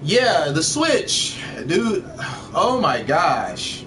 Yeah, the Switch, dude. Oh my gosh.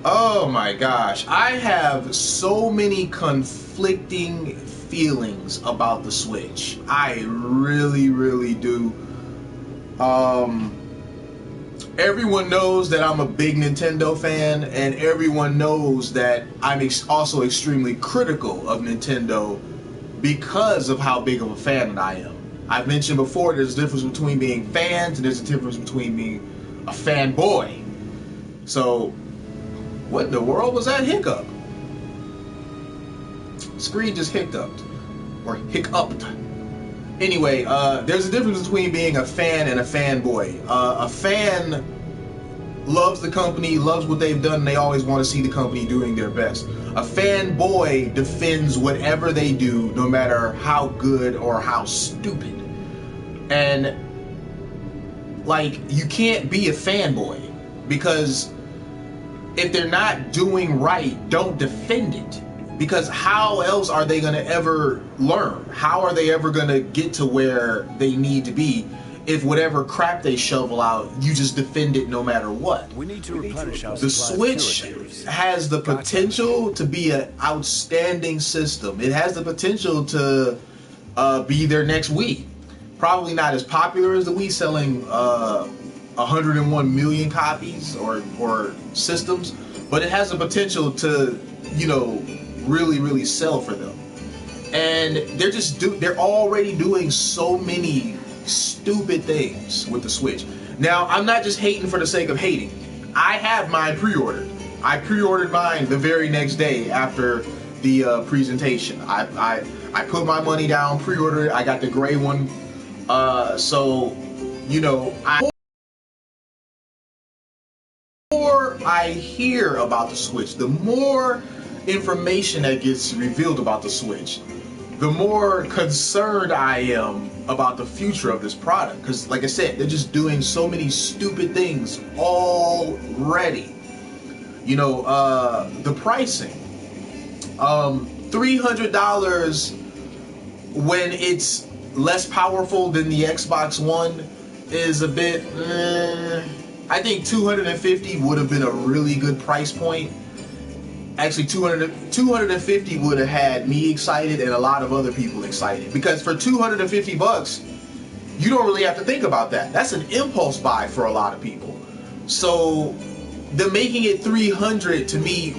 Oh my gosh. I have so many conflicting feelings about the Switch. I really do. Um, Everyone knows that I'm a big Nintendo fan, and everyone knows that I'm also extremely critical of Nintendo because of how big of a fan that I am. I've mentioned before there's a difference between being fans and there's a difference between being a fanboy. So, what in the world was that hiccup? Screen just hiccuped. Or hiccuped. Anyway, there's a difference between being a fan and a fanboy. A fan loves the company, loves what they've done, and they always want to see the company doing their best. A fanboy defends whatever they do, no matter how good or how stupid. And, like, you can't be a fanboy, because if they're not doing right, don't defend it. Because how else are they going to ever learn? How are they ever going to get to where they need to be if whatever crap they shovel out, you just defend it no matter what? We need to replenish our The supplies Switch too. has the potential to be an outstanding system. It has the potential to be their next Wii. Probably not as popular as the Wii, selling 101 million copies or systems, but it has the potential to, you know, really sell for them. And they're already doing so many stupid things with the Switch. Now, I'm not just hating for the sake of hating. I have mine pre-ordered. I pre-ordered mine the very next day after the presentation. I put my money down, pre-ordered it. I got the gray one. So, you know, the more I hear about the Switch, the more information that gets revealed about the Switch, the more concerned I am about the future of this product. Because, like I said, they're just doing so many stupid things already. You know, the pricing, $300 when it's less powerful than the Xbox One is a bit. I think $250 would have been a really good price point. Actually, $250 would have had me excited and a lot of other people excited, because for $250, you don't really have to think about that. That's an impulse buy for a lot of people. So, the making it $300 to me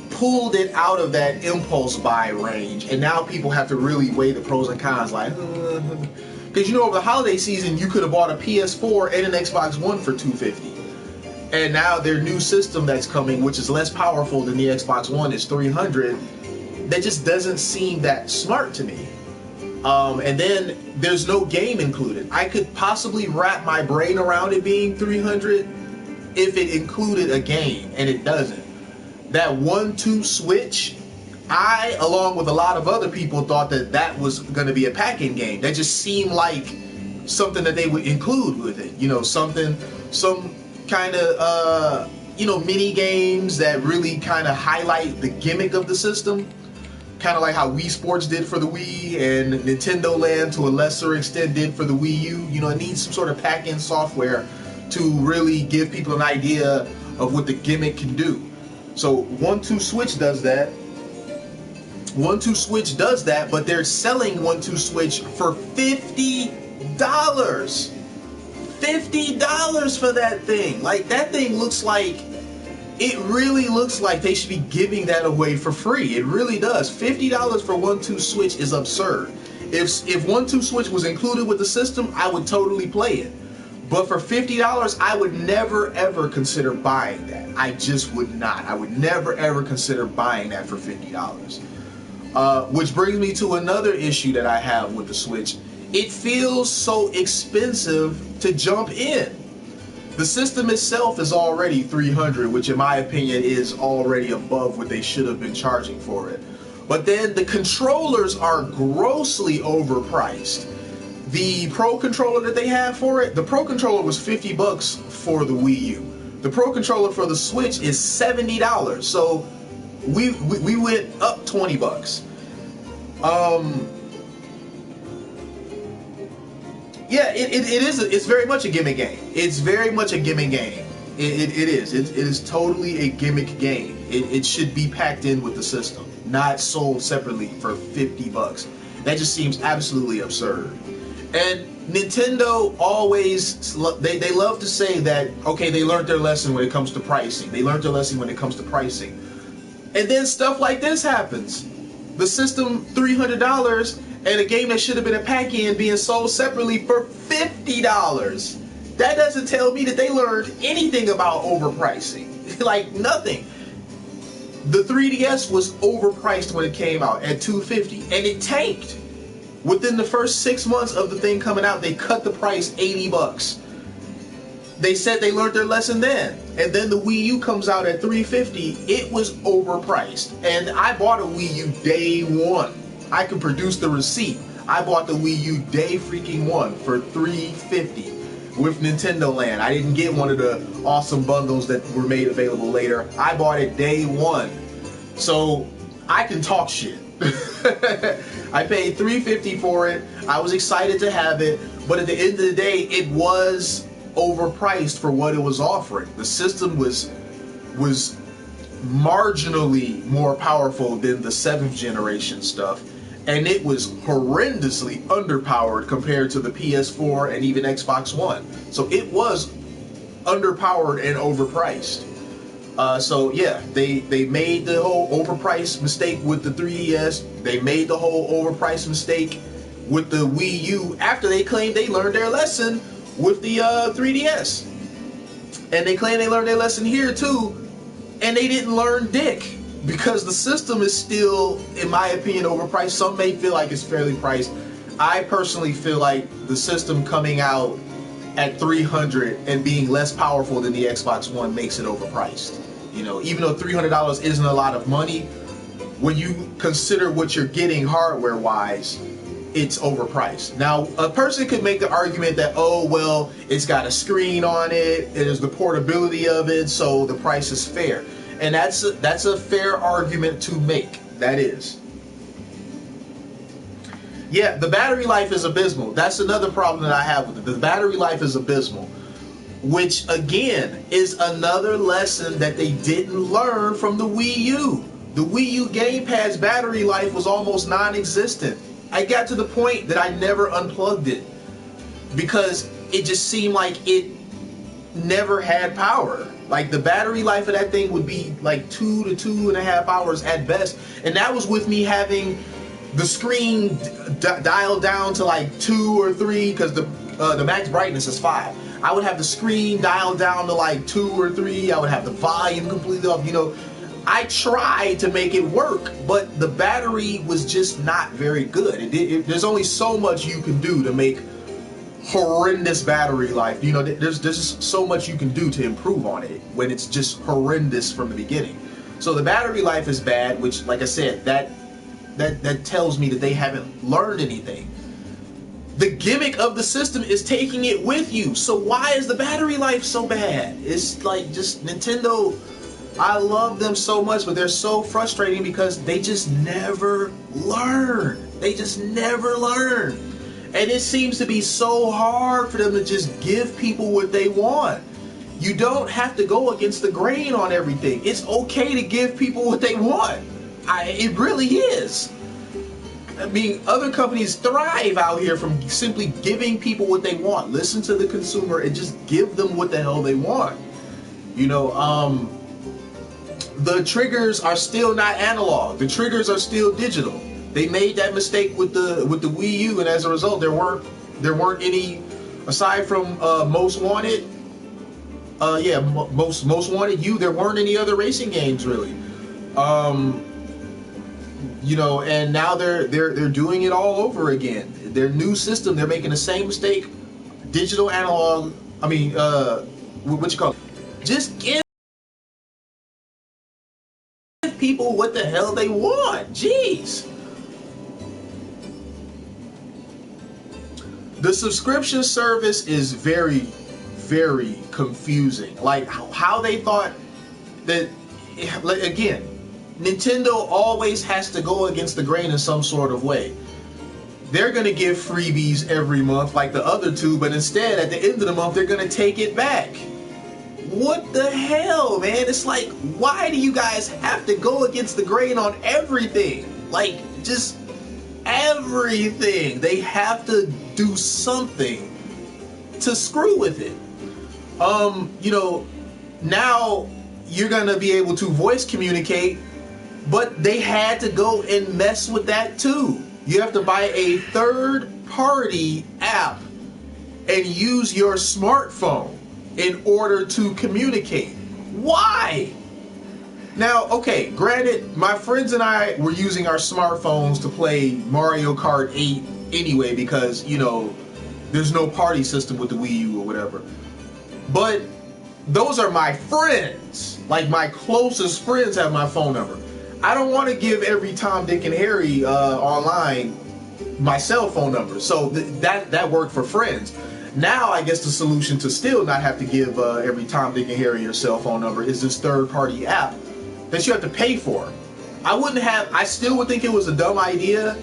pulled it out of that impulse buy range, and now people have to really weigh the pros and cons. Like, because you know, over the holiday season, you could have bought a PS4 and an Xbox One for $250. And now their new system that's coming, which is less powerful than the Xbox One, is $300. That just doesn't seem that smart to me. And then there's no game included. I could possibly wrap my brain around it being $300 if it included a game, and it doesn't. That 1-2 Switch, I, along with a lot of other people, thought that that was going to be a pack-in game. That just seemed like something that they would include with it. You know, some kind of, you know, mini games that really kind of highlight the gimmick of the system. Kind of like how Wii Sports did for the Wii, and Nintendo Land to a lesser extent did for the Wii U. You know, it needs some sort of pack-in software to really give people an idea of what the gimmick can do. So 1-2 Switch does that. 1-2 Switch does that, but they're selling 1-2 Switch for $50. $50 for that thing. Like, that thing looks like, it really looks like they should be giving that away for free. It really does. $50 for 1-2 Switch is absurd. If 1-2 Switch was included with the system, I would totally play it. But for $50, I would never ever consider buying that. I just would not. I would never ever consider buying that for $50. Which brings me to another issue that I have with the Switch. It feels so expensive to jump in. The system itself is already $300, which in my opinion is already above what they should have been charging for it. But then the controllers are grossly overpriced. The Pro Controller that they have for it, the Pro Controller was $50 for the Wii U. The Pro Controller for the Switch is $70. So we went up $20. Yeah, it is. It's very much a gimmick game. It's very much a gimmick game. It is. It is totally a gimmick game. It should be packed in with the system, not sold separately for $50. That just seems absolutely absurd. And Nintendo always, they love to say that, okay, they learned their lesson when it comes to pricing. They learned their lesson when it comes to pricing. And then stuff like this happens. The system, $300, and a game that should have been a pack-in being sold separately for $50. That doesn't tell me that they learned anything about overpricing. Like, nothing. The 3DS was overpriced when it came out at $250, and it tanked. Within the first 6 months of the thing coming out, they cut the price $80. They said they learned their lesson then. And then the Wii U comes out at $350. It was overpriced. And I bought a Wii U day one. I can produce the receipt. I bought the Wii U day freaking one for $350 with Nintendo Land. I didn't get one of the awesome bundles that were made available later. I bought it day one. So I can talk shit. I paid $350 for it. I was excited to have it, but at the end of the day, it was overpriced for what it was offering. The system was marginally more powerful than the 7th generation stuff, and it was horrendously underpowered compared to the PS4 and even Xbox One. So it was underpowered and overpriced. So yeah, they made the whole overpriced mistake with the 3DS. They made the whole overpriced mistake with the Wii U after they claimed they learned their lesson with the 3DS. And they claim they learned their lesson here too, and they didn't learn dick, because the system is still, in my opinion, overpriced. Some may feel like it's fairly priced. I personally feel like the system coming out at $300 and being less powerful than the Xbox One makes it overpriced. You know, even though $300 isn't a lot of money, when you consider what you're getting hardware-wise, it's overpriced. Now, a person could make the argument that, oh, well, it's got a screen on it, there's the portability of it, so the price is fair. And that's a fair argument to make. That is. Yeah, the battery life is abysmal. That's another problem that I have with it. The battery life is abysmal, which again is another lesson that they didn't learn from the Wii U. The Wii U gamepad's battery life was almost non-existent. I got to the point that I never unplugged it because it just seemed like it never had power. Like, the battery life of that thing would be like 2 to 2.5 hours at best, and that was with me having the screen dialed down to like 2 or 3, because the max brightness is 5. I would have the screen dialed down to like 2 or 3. I would have the volume completely off. You know, I tried to make it work, but the battery was just not very good. There's only so much you can do to make horrendous battery life. You know, there's just so much you can do to improve on it when it's just horrendous from the beginning. So the battery life is bad, which, like I said, that tells me that they haven't learned anything. The gimmick of the system is taking it with you. So why is the battery life so bad? It's like, just Nintendo, I love them so much, but they're so frustrating because they just never learn. They just never learn. And it seems to be so hard for them to just give people what they want. You don't have to go against the grain on everything. It's okay to give people what they want. It really is. I mean, other companies thrive out here from simply giving people what they want. Listen to the consumer and just give them what the hell they want. You know, the triggers are still not analog. The triggers are still digital. They made that mistake with the Wii U, and as a result, there weren't any, aside from Most Wanted. Most Wanted U. There weren't any other racing games really. You know, and now they're doing it all over again. Their new system, they're making the same mistake. Digital analog. I mean, what you call it? Just give people what the hell they want. Jeez. The subscription service is very, very confusing. Like how they thought that, again, Nintendo always has to go against the grain in some sort of way. they're going to give freebies every month like the other two, but instead at the end of the month they're going to take it back. What the hell, man? It's like, why do you guys have to go against the grain on everything? Like, just everything. They have to do something to screw with it. You know, now you're gonna be able to voice communicate, but they had to go and mess with that too. You have to buy a third-party app and use your smartphone in order to communicate. Why? Now, okay, granted, my friends and I were using our smartphones to play Mario Kart 8 anyway because, you know, there's no party system with the Wii U or whatever. But those are my friends. Like, my closest friends have my phone number. I don't want to give every Tom, Dick, and Harry online my cell phone number. So that worked for friends. Now, I guess the solution to still not have to give every Tom, Dick, and Harry your cell phone number is this third-party app that you have to pay for. I still would think it was a dumb idea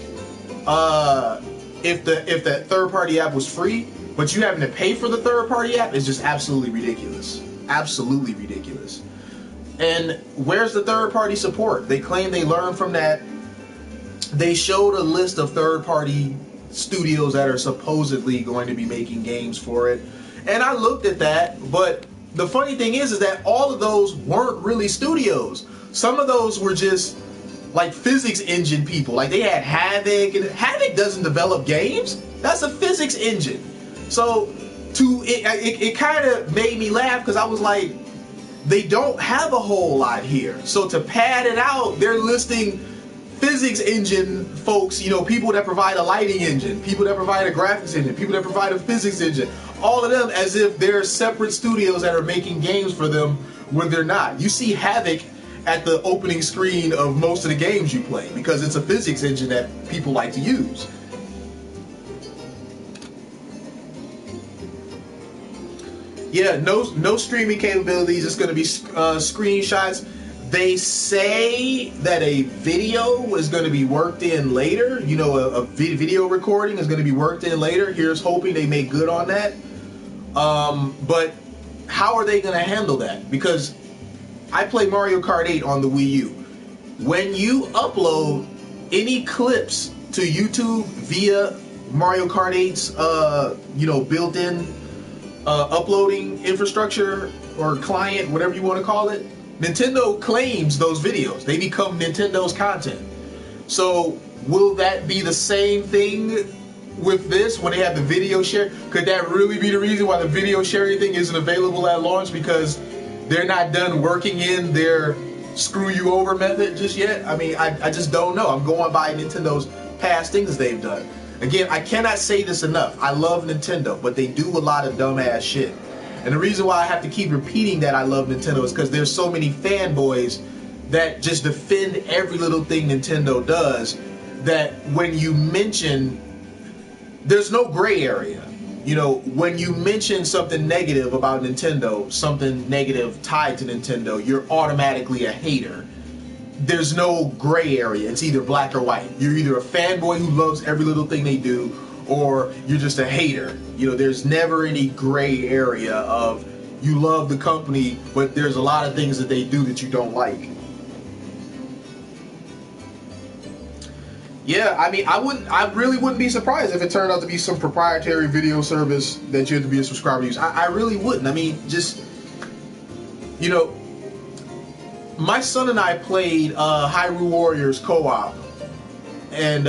if that third-party app was free, but you having to pay for the third-party app is just absolutely ridiculous. Absolutely ridiculous. And where's the third-party support? They claim they learned from that. They showed a list of third-party studios that are supposedly going to be making games for it, and I looked at that, but the funny thing is that all of those weren't really studios. Some of those were just like physics engine people. Like, they had Havok, and Havok doesn't develop games. That's a physics engine. So it kind of made me laugh because I was like, they don't have a whole lot here. So to pad it out, they're listing physics engine folks, you know, people that provide a lighting engine, people that provide a graphics engine, people that provide a physics engine, all of them as if they're separate studios that are making games for them when they're not. You see Havok at the opening screen of most of the games you play because it's a physics engine that people like to use. Yeah, no streaming capabilities. It's going to be screenshots. They say that a video is going to be worked in later. You know, a video recording is going to be worked in later. Here's hoping they make good on that. But how are they going to handle that? Because I play Mario Kart 8 on the Wii U. When you upload any clips to YouTube via Mario Kart 8's, you know, built-in uploading infrastructure or client, whatever you want to call it, Nintendo claims those videos. They become Nintendo's content. So will that be the same thing with this when they have the video share? Could that really be the reason why the video sharing thing isn't available at launch? Because they're not done working in their screw you over method just yet? I mean, I just don't know. I'm going by Nintendo's past things they've done. Again, I cannot say this enough. I love Nintendo, but they do a lot of dumbass shit. And the reason why I have to keep repeating that I love Nintendo is because there's so many fanboys that just defend every little thing Nintendo does that when you mention, there's no gray area. You know, when you mention something negative about Nintendo, something negative tied to Nintendo, you're automatically a hater. There's no gray area. It's either black or white. You're either a fanboy who loves every little thing they do, or you're just a hater. You know, there's never any gray area of you love the company, but there's a lot of things that they do that you don't like. Yeah, I mean, I really wouldn't be surprised if it turned out to be some proprietary video service that you have to be a subscriber to use. I really wouldn't. I mean, just, you know, my son and I played Hyrule Warriors co-op, and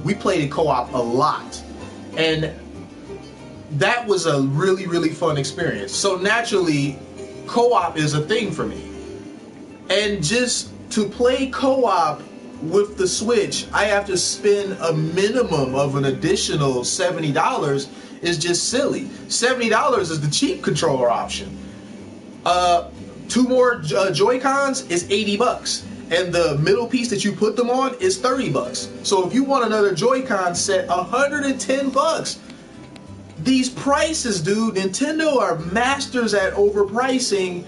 we played it co-op a lot. And that was a really, really fun experience. So naturally, co-op is a thing for me. And just to play co-op with the Switch, I have to spend a minimum of an additional $70 is just silly. $70 is the cheap controller option. Two more Joy-Cons is $80. And the middle piece that you put them on is $30. So if you want another Joy-Con set, $110. These prices, dude, Nintendo are masters at overpricing,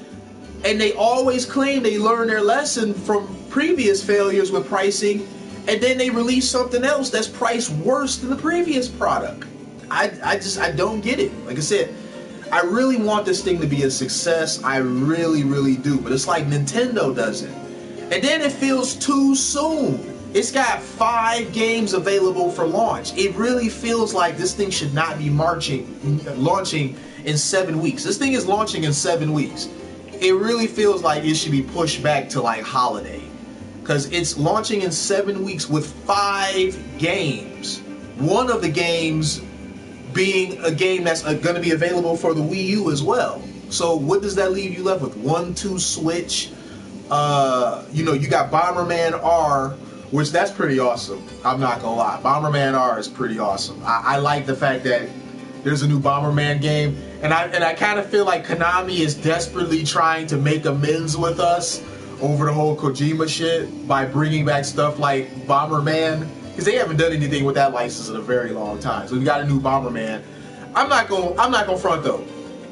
and they always claim they learned their lesson from previous failures with pricing, and then they release something else that's priced worse than the previous product. I don't get it. Like I said, I really want this thing to be a success. I really, really do. But it's like Nintendo does it. And then it feels too soon. It's got 5 games available for launch. It really feels like this thing should not be launching in 7 weeks. This thing is launching in 7 weeks. It really feels like it should be pushed back to like holiday. Because it's launching in 7 weeks with 5 games. One of the games being a game that's going to be available for the Wii U as well. So what does that leave you left with? 1-2 Switch. You know, you got Bomberman R, which that's pretty awesome. I'm not gonna lie. Bomberman R is pretty awesome. I like the fact that there's a new Bomberman game, and I kind of feel like Konami is desperately trying to make amends with us over the whole Kojima shit by bringing back stuff like Bomberman, because they haven't done anything with that license in a very long time. So we got a new Bomberman. I'm not gonna front though.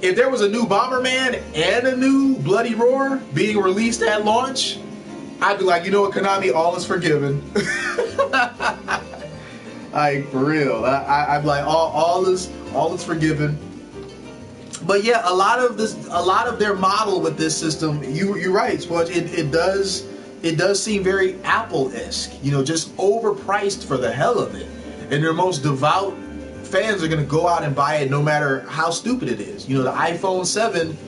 If there was a new Bomberman and a new Bloody Roar being released at launch, I'd be like, you know what, Konami, all is forgiven. Like, for real. I'd be like, all is forgiven. But yeah, a lot of their model with this system, you're right, Sponge. It does seem very Apple-esque. You know, just overpriced for the hell of it. And their most devout fans are gonna go out and buy it no matter how stupid it is. You know, the iPhone 7.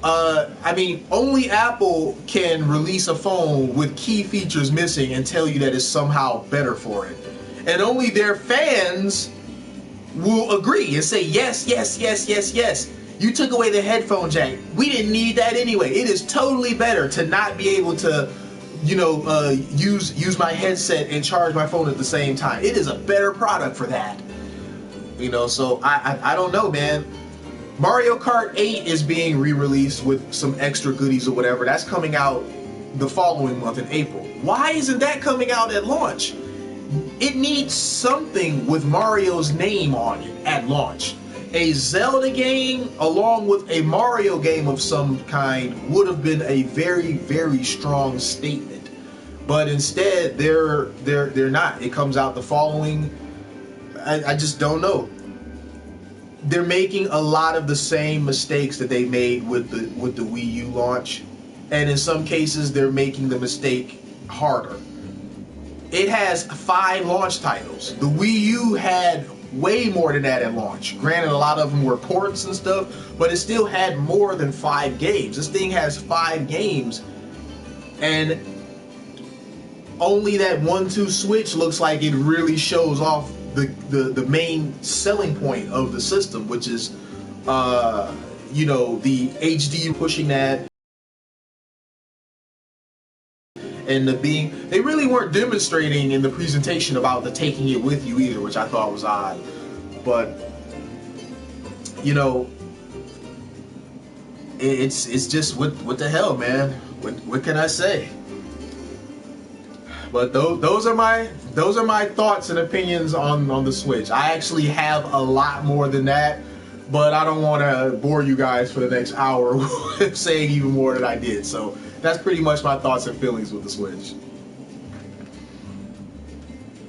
I mean, only Apple can release a phone with key features missing and tell you that it's somehow better for it. And only their fans will agree and say, yes, yes, yes, yes, yes. You took away the headphone jack. We didn't need that anyway. It is totally better to not be able to, you know, use my headset and charge my phone at the same time. It is a better product for that. You know, so I don't know, man. Mario Kart 8 is being re-released with some extra goodies or whatever. That's coming out the following month in April. Why isn't that coming out at launch? It needs something with Mario's name on it at launch. A Zelda game along with a Mario game of some kind would have been a very, very strong statement. But instead, they're not. It comes out the following. I just don't know. They're making a lot of the same mistakes that they made with the Wii U launch, and in some cases they're making the mistake harder. It has 5 launch titles. The Wii U had way more than that at launch. Granted, a lot of them were ports and stuff, but it still had more than 5 games. This thing has 5 games, and only that 1-2 Switch looks like it really shows off the main selling point of the system, which is you know, the HD pushing that, and they really weren't demonstrating in the presentation about the taking it with you either, which I thought was odd. But you know, it's just what the hell, man. What can I say? But those are my thoughts and opinions on the Switch. I actually have a lot more than that, but I don't want to bore you guys for the next hour saying even more than I did. So that's pretty much my thoughts and feelings with the Switch.